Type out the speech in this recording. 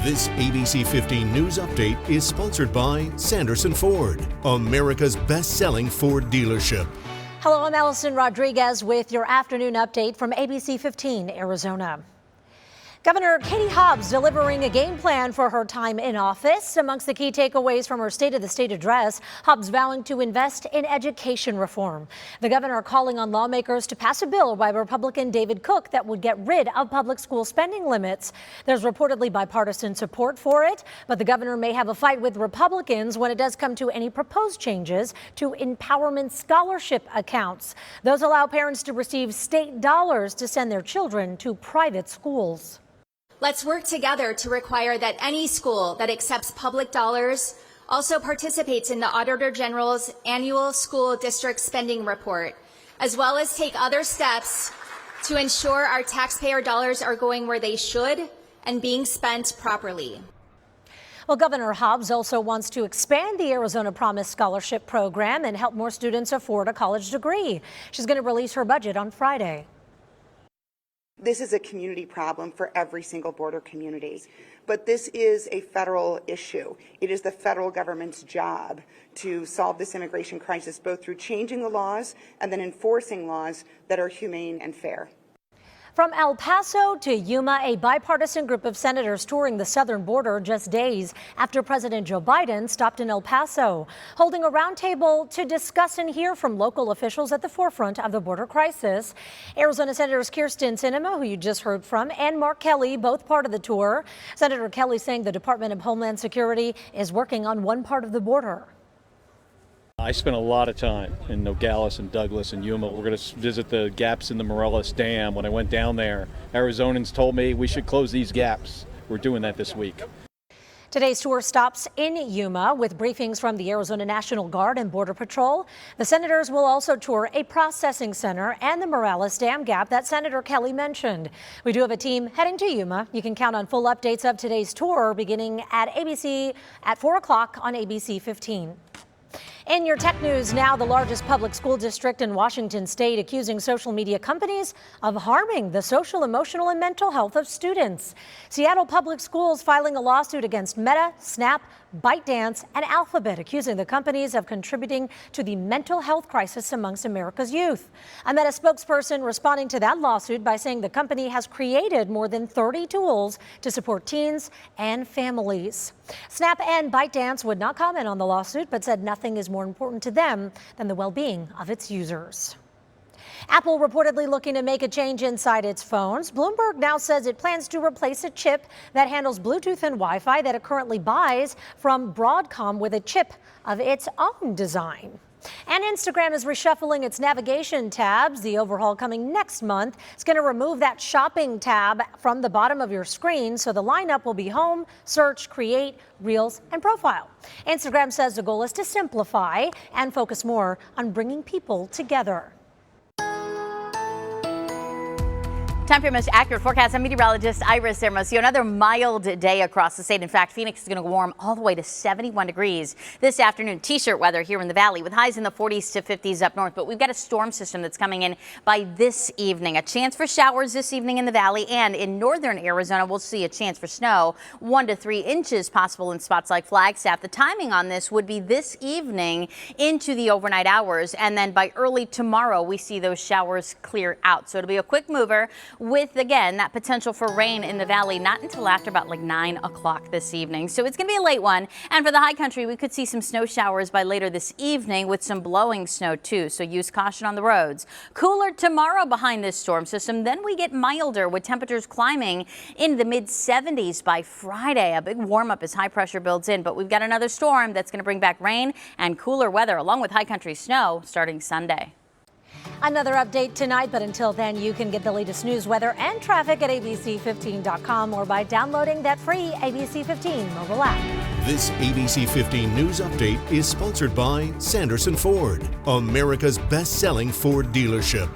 This ABC 15 News Update is sponsored by Sanderson Ford, America's best-selling Ford dealership. Hello, I'm Allison Rodriguez with your afternoon update from ABC 15 Arizona. Governor Katie Hobbs delivering a game plan for her time in office. Amongst the key takeaways from her State of the State address, Hobbs vowing to invest in education reform. The governor calling on lawmakers to pass a bill by Republican David Cook that would get rid of public school spending limits. There's reportedly bipartisan support for it, but the governor may have a fight with Republicans when it does come to any proposed changes to empowerment scholarship accounts. Those allow parents to receive state dollars to send their children to private schools. Let's work together to require that any school that accepts public dollars also participates in the Auditor General's annual school district spending report, as well as take other steps to ensure our taxpayer dollars are going where they should and being spent properly. Well, Governor Hobbs also wants to expand the Arizona Promise Scholarship Program and help more students afford a college degree. She's going to release her budget on Friday. This is a community problem for every single border community, but this is a federal issue. It is the federal government's job to solve this immigration crisis, both through changing the laws and then enforcing laws that are humane and fair. From El Paso to Yuma, a bipartisan group of senators touring the southern border just days after President Joe Biden stopped in El Paso, holding a roundtable to discuss and hear from local officials at the forefront of the border crisis. Arizona Senators Kyrsten Sinema, who you just heard from, and Mark Kelly, both part of the tour. Senator Kelly saying the Department of Homeland Security is working on one part of the border. I spent a lot of time in Nogales and Douglas and Yuma. We're going to visit the gaps in the Morelos Dam. When I went down there, Arizonans told me we should close these gaps. We're doing that this week. Today's tour stops in Yuma with briefings from the Arizona National Guard and Border Patrol. The senators will also tour a processing center and the Morelos Dam gap that Senator Kelly mentioned. We do have a team heading to Yuma. You can count on full updates of today's tour beginning at 4 o'clock on ABC 15. In your tech news now, the largest public school district in Washington state accusing social media companies of harming the social, emotional, and mental health of students. Seattle Public Schools filing a lawsuit against Meta, Snap, ByteDance, and Alphabet, accusing the companies of contributing to the mental health crisis amongst America's youth. A Meta spokesperson responding to that lawsuit by saying the company has created more than 30 tools to support teens and families. Snap and ByteDance would not comment on the lawsuit, but said nothing is more important to them than the well-being of its users. Apple reportedly looking to make a change inside its phones. Bloomberg now says it plans to replace a chip that handles Bluetooth and Wi-Fi that it currently buys from Broadcom with a chip of its own design. And Instagram is reshuffling its navigation tabs. The overhaul coming next month. It's going to remove that shopping tab from the bottom of your screen, so the lineup will be home, search, create, reels, and profile. Instagram says the goal is to simplify and focus more on bringing people together. Time for your most accurate forecast. I'm meteorologist Iris Hermosillo. Another mild day across the state. In fact, Phoenix is going to warm all the way to 71 degrees this afternoon. T-shirt weather here in the valley with highs in the 40s to 50s up north. But we've got a storm system that's coming in by this evening. A chance for showers this evening in the valley, and in northern Arizona, we'll see a chance for snow. 1 to 3 inches possible in spots like Flagstaff. The timing on this would be this evening into the overnight hours, and then by early tomorrow, we see those showers clear out. So it'll be a quick mover, with, again, that potential for rain in the valley, not until after about like 9 o'clock this evening. So it's going to be a late one. And for the high country, we could see some snow showers by later this evening with some blowing snow too. So use caution on the roads. Cooler tomorrow behind this storm system. Then we get milder with temperatures climbing in the mid 70s by Friday. A big warm up as high pressure builds in. But we've got another storm that's going to bring back rain and cooler weather along with high country snow starting Sunday. Another update tonight, but until then, you can get the latest news, weather, and traffic at ABC15.com or by downloading that free ABC 15 mobile app. This ABC 15 News Update is sponsored by Sanderson Ford, America's best-selling Ford dealership.